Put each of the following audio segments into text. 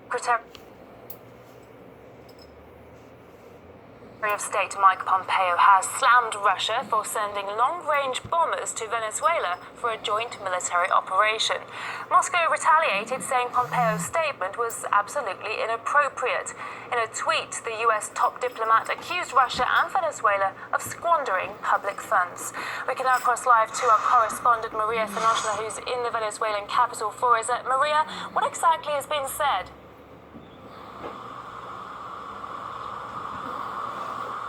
Secretary of State Mike Pompeo has slammed Russia for sending long-range bombers to Venezuela for a joint military operation. Moscow retaliated, saying Pompeo's statement was absolutely inappropriate. In a tweet, the US top diplomat accused Russia and Venezuela of squandering public funds. We can now cross live to our correspondent Maria Finoshna, who's in the Venezuelan capital for us. Maria, what exactly has been said?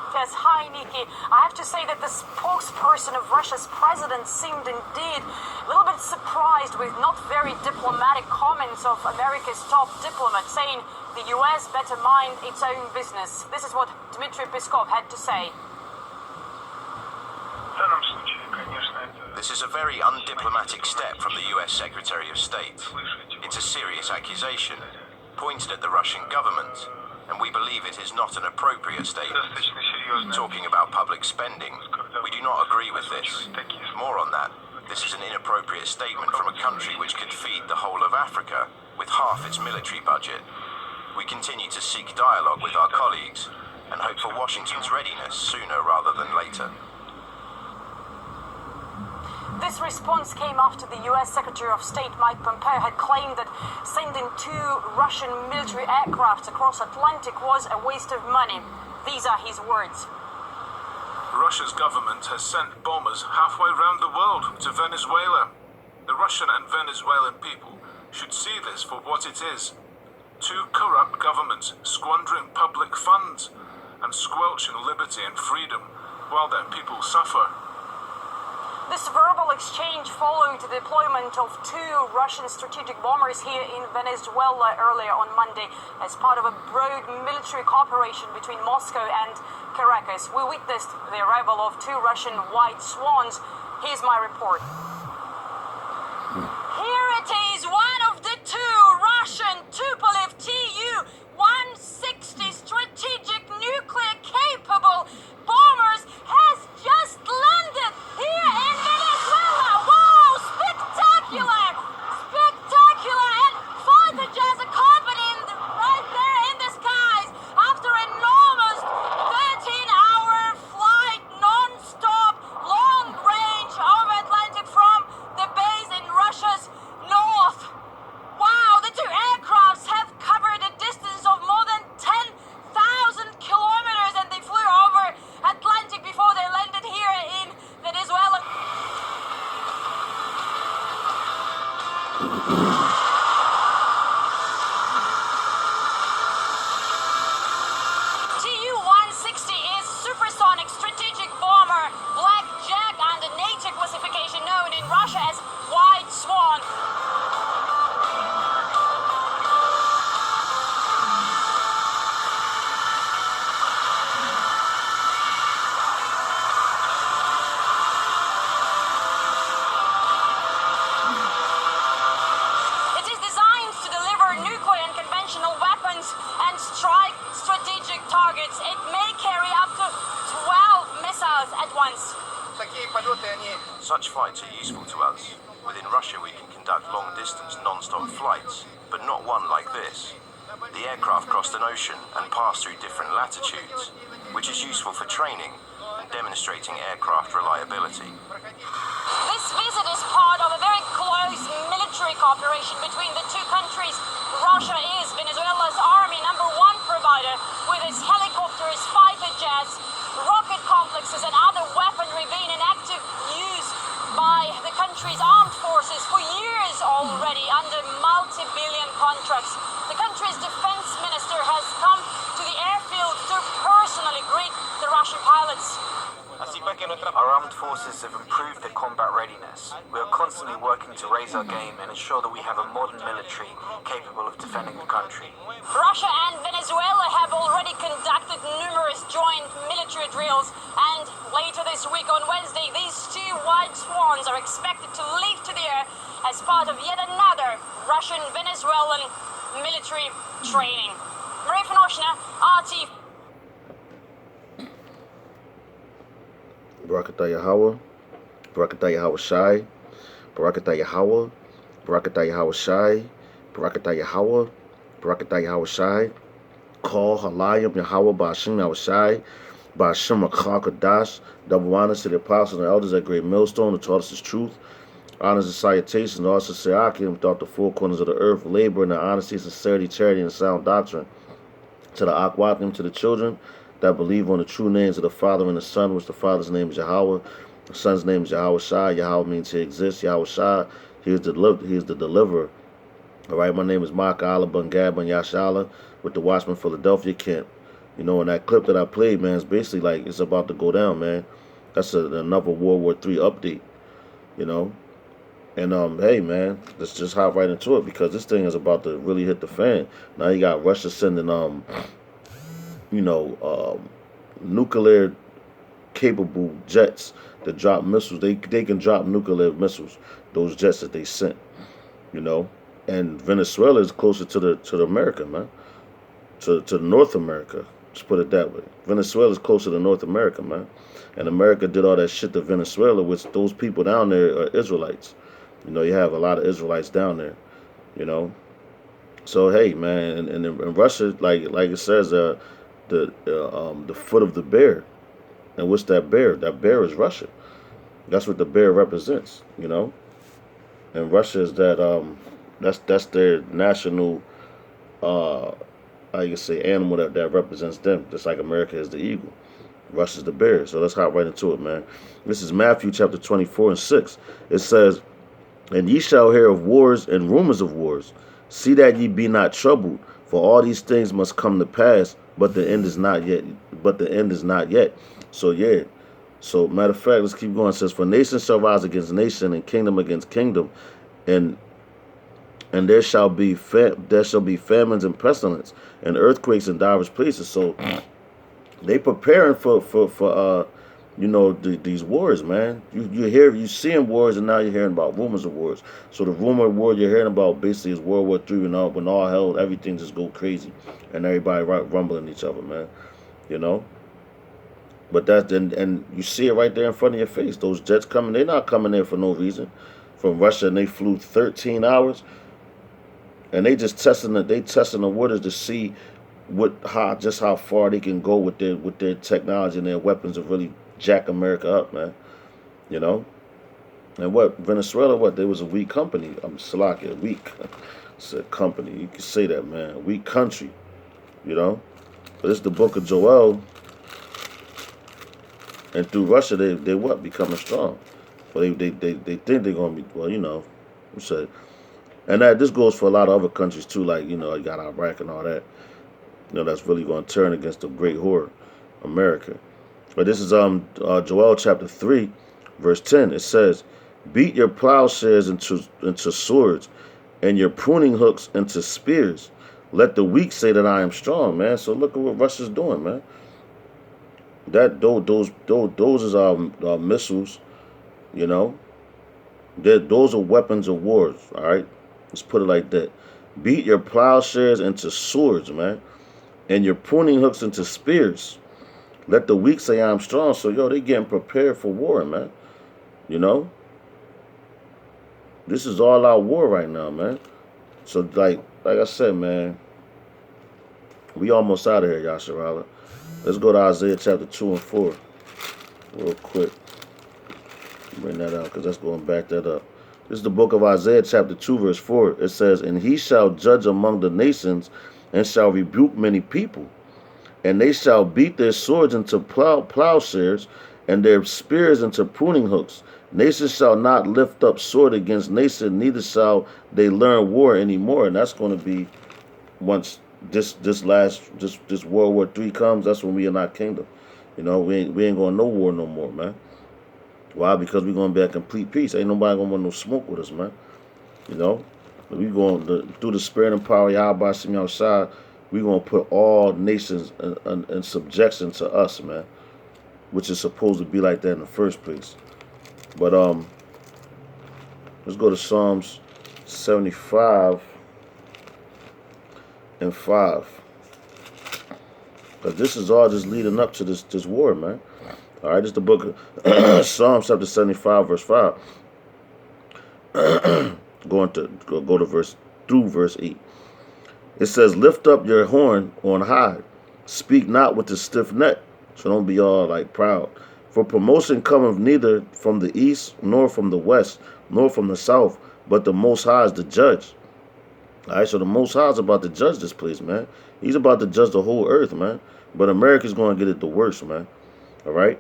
Yes, hi, Nikki. I have to say that the spokesperson of Russia's president seemed indeed a little bit surprised with not very diplomatic comments of America's top diplomat, saying the US better mind its own business. This is what Dmitry Peskov had to say. This is a very undiplomatic step from the US Secretary of State. It's a serious accusation, pointed at the Russian government, and we believe it is not an appropriate statement. Talking about public spending, we do not agree with this. More on that, this is an inappropriate statement from a country which could feed the whole of Africa with half its military budget. We continue to seek dialogue with our colleagues and hope for Washington's readiness sooner rather than later. This response came after the US Secretary of State Mike Pompeo had claimed that sending 2 Russian military aircrafts across Atlantic was a waste of money. These are his words. Russia's government has sent bombers halfway around the world to Venezuela. The Russian and Venezuelan people should see this for what it is. 2 corrupt governments squandering public funds and squelching liberty and freedom while their people suffer. This verbal exchange followed the deployment of 2 Russian strategic bombers here in Venezuela earlier on Monday as part of a broad military cooperation between Moscow and Caracas. We witnessed the arrival of 2 Russian white swans. Here's my report. Here it is, one of the 2 Russian Tupolev Tu-160 strategic nuclear capable bombers has just landed here in Venezuela. Wow, spectacular! Spectacular! And fighter jets accompanying right there in the skies after an almost 13-hour flight, non-stop, long range over Atlantic from the base in Russia's north. Wow, the 2 aircrafts have covered a distance of more than 10,000 kilometers, and they flew over Atlantic before they landed here in Venezuela. Tu-160 is supersonic strategic bomber, Blackjack, and a NATO classification known in Russia as White Swan. It is designed to deliver nuclear and conventional weapons and strike strategic targets. It may carry up to 12 missiles at once. Such flights are useful to us. Within Russia we can conduct long-distance non-stop flights, but not one like this. The aircraft crossed an ocean and passed through different latitudes, which is useful for training and demonstrating aircraft reliability. This visit is part of a very close military cooperation between the 2 countries. Russia is Venezuela's army #1 provider, with its helicopters, fighter jets, rocket complexes and other weaponry being in active use by the country's armed forces for years already under multi-billion contracts. The country's defense minister has come to the airfield to personally greet the Russian pilots. Our armed forces have improved their combat readiness. We are constantly working to raise our game and ensure that we have a modern military capable of defending the country. Russia and Venezuela have already conducted numerous joint military drills, and later this week on Wednesday, these 2 White Swans are expected to leap to the air as part of yet another Russian-Venezuelan military training. Maria Finoshna, RT. Barakatah Yahweh, Barakatah Yahweh Shai, Barakatah Yahweh, Barakatah Yahweh Shai, Barakatah Yahweh, Barakatai Yahweh Shai. Call Halayim Yahweh Ba'ashim Yahweh Shai. Ba'ashim Akar Kadash. Double honors to the apostles and elders at Great Millstone who taught us his truth. Honors and salutations to also Serakim throughout the four corners of the earth, labor in the honesty, sincerity, charity, and sound doctrine. To the Akwatim, to the children that believe on the true names of the Father and the Son, which the Father's name is Yahweh, the Son's name is Yahweh Shai. Yahweh means he exists. Yahweh Shai, he is the deliverer. All right, my name is Mark Allah Bungab and Yashala with the Watchman Philadelphia camp. You know, and that clip that I played, man, is basically like it's about to go down, man. That's another World War III update, you know. And hey man, let's just hop right into it because this thing is about to really hit the fan. Now you got Russia sending nuclear capable jets that drop missiles. They can drop nuclear missiles. Those jets that they sent, you know. And Venezuela is closer to the America, man. To North America. Let's put it that way. Venezuela is closer to North America, man. And America did all that shit to Venezuela, which those people down there are Israelites. You know, you have a lot of Israelites down there, you know. So hey, man, and in Russia, like it says, the foot of the bear, and what's that bear? That bear is Russia. That's what the bear represents, you know. And Russia is that's their national, how you say, animal that represents them, just like America is the eagle. Russia's the bear. So let's hop right into it, man. This is Matthew chapter 24:6. It says, "And ye shall hear of wars and rumors of wars. See that ye be not troubled, for all these things must come to pass, but the end is not yet. So yeah. So matter of fact, let's keep going. It says, "For nation shall rise against nation, and kingdom against kingdom, and there shall be famines and pestilence, and earthquakes in divers places." So they preparing for these wars, man. You seeing wars, and now you're hearing about rumors of wars. So the rumor of war you're hearing about basically is World War III, when all hell, everything just go crazy, and everybody rumbling each other, man. You know. But and you see it right there in front of your face. Those jets coming, they're not coming there for no reason. From Russia, and they flew 13 hours, and they just testing the waters to see how far they can go with their technology and their weapons to really jack America up, man. You know. And Venezuela, they was a weak company. Slovakia, weak. It's a company. You can say that, man. A weak country. You know. But it's the book of Joel. And through Russia, they becoming strong. Well, they think they're gonna be, well, you know, we say. And this goes for a lot of other countries too, like, you know, you got Iraq and all that. You know, that's really gonna turn against the great whore, America. But this is Joel chapter 3, verse 10. It says, "Beat your plowshares into swords, and your pruning hooks into spears. Let the weak say that I am strong," man. So look at what Russia's doing, man. Those is missiles, you know. Those are weapons of wars. All right, let's put it like that. Beat your plowshares into swords, man, and your pruning hooks into spears. Let the weak say I'm strong. So they getting prepared for war, man. You know, this is all out war right now, man. So like I said, man, we almost out of here, Yasharala. Let's go to Isaiah chapter 2 and 4 real quick. Bring that out because that's going to back that up. This is the book of Isaiah chapter 2 verse 4. It says, "And he shall judge among the nations and shall rebuke many people. And they shall beat their swords into plowshares and their spears into pruning hooks. Nation shall not lift up sword against nation, neither shall they learn war anymore." And that's going to be once this World War III comes. That's when we in our kingdom. You know, we ain't going to no war no more, man. Why? Because we're going to be at complete peace. Ain't nobody going to want no smoke with us, man. You know, we going through the spirit and power of Yahweh Shem outside. We going to put all nations in subjection to us, man, which is supposed to be like that in the first place. But let's go to Psalms 75 and 5, because this is all just leading up to this war, man. All right, this is the book of Psalms chapter 75 verse 5. Go to verse 8. It says, lift up your horn on high. Speak not with the stiff neck. So don't be all like proud. For promotion cometh neither from the east, nor from the west, nor from the south, but the Most High is the judge. All right, so the Most High is about to judge this place, man. He's about to judge the whole earth, man. But America's going to get it the worst, man. All right?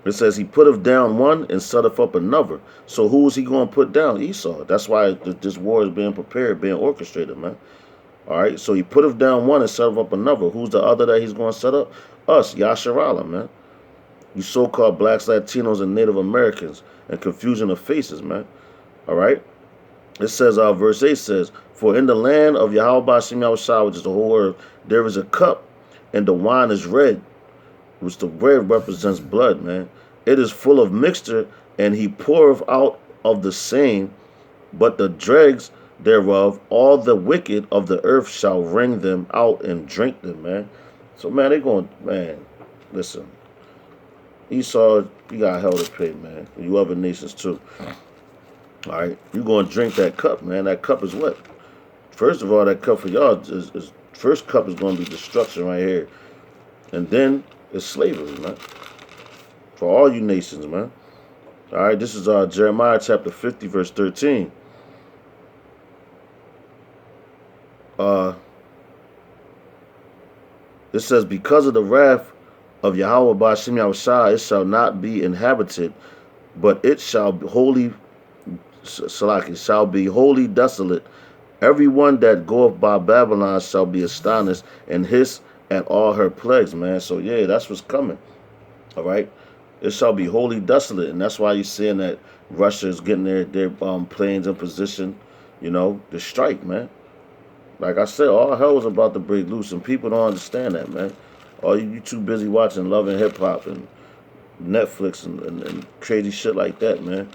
It says he putteth down one and setteth up another. So who is he going to put down? Esau. That's why this war is being prepared, being orchestrated, man. All right, so he putteth down one and setteth up another. Who's the other that he's going to set up? Us, Yasharala, man. You so-called blacks, Latinos, and Native Americans, and confusion of faces, man. All right? It says, verse 8 says, for in the land of Yahweh Shem Yahushua, which is the whole earth, there is a cup, and the wine is red, which the red represents blood, man. It is full of mixture, and he poureth out of the same, but the dregs thereof, all the wicked of the earth shall wring them out and drink them, man. So, man, they going, man, listen. Esau, you got hell to pay, man. You other nations, too. All right? You're going to drink that cup, man. That cup is what? First of all, that cup for y'all is first cup is going to be destruction right here. And then it's slavery, man. For all you nations, man. All right? This is Jeremiah chapter 50, verse 13. It says, because of the wrath of Yahweh Ba'ashem Yahushua, it shall not be inhabited, but it shall be wholly, it shall be wholly desolate. Everyone that goeth by Babylon shall be astonished and hiss at all her plagues, man. So yeah, that's what's coming. All right, it shall be wholly desolate, and that's why you're seeing that Russia is getting their planes in position, you know, to strike, man. Like I said, all hell was about to break loose, and people don't understand that, man. All you too busy watching Love and Hip Hop and Netflix and crazy shit like that, man.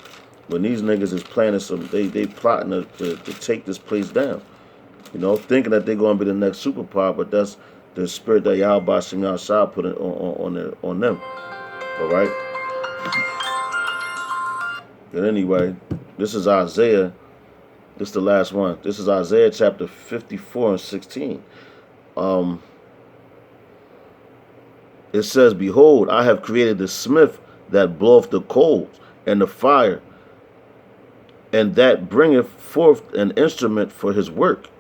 When these niggas is planning some, they plotting to take this place down. You know, thinking that they're going to be the next superpower, but that's the spirit that Yahweh Shem Yahushua put on them. All right? But anyway, this is Isaiah. This is the last one. This is Isaiah chapter 54 and 16. It says, behold, I have created the smith that bloweth the coals and the fire, and that bringeth forth an instrument for his work.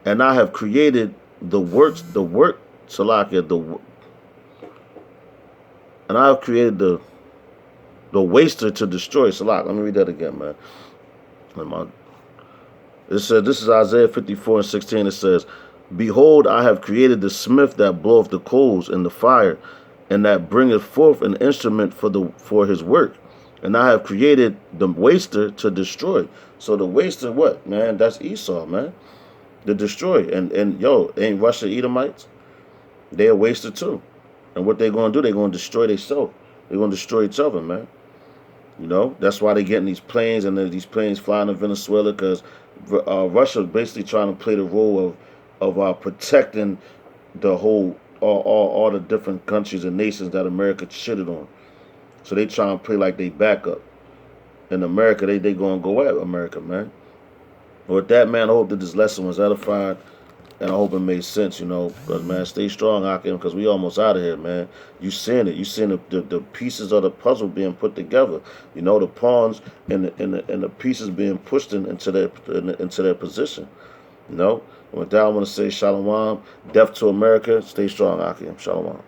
And I have created Salakia, and I have created the waster to destroy. Salak, let me read that again, man. It says, this is Isaiah 54 and 16. It says, behold, I have created the smith that bloweth the coals and the fire, and that bringeth forth an instrument for his work. And I have created the waster to destroy. So the waster, what, man? That's Esau, man. To destroy. And yo, ain't Russia Edomites? They a waster too. And what they going to do, they're going to destroy themselves. They're going to destroy each other, man. You know, that's why they getting these planes, and then these planes flying to Venezuela, because Russia is basically trying to play the role of protecting the whole, all the different countries and nations that America shitted on. So they trying to play like they backup. In America, they going to go at America, man. With that, man, I hope that this lesson was edifying, and I hope it made sense, you know. Because, man, stay strong, Hakim, because we almost out of here, man. You seeing it. You seeing the pieces of the puzzle being put together. You know, the pawns and the pieces being pushed into their position. You know. And with that, I want to say shalom. Death to America. Stay strong, Hakim. Shalom.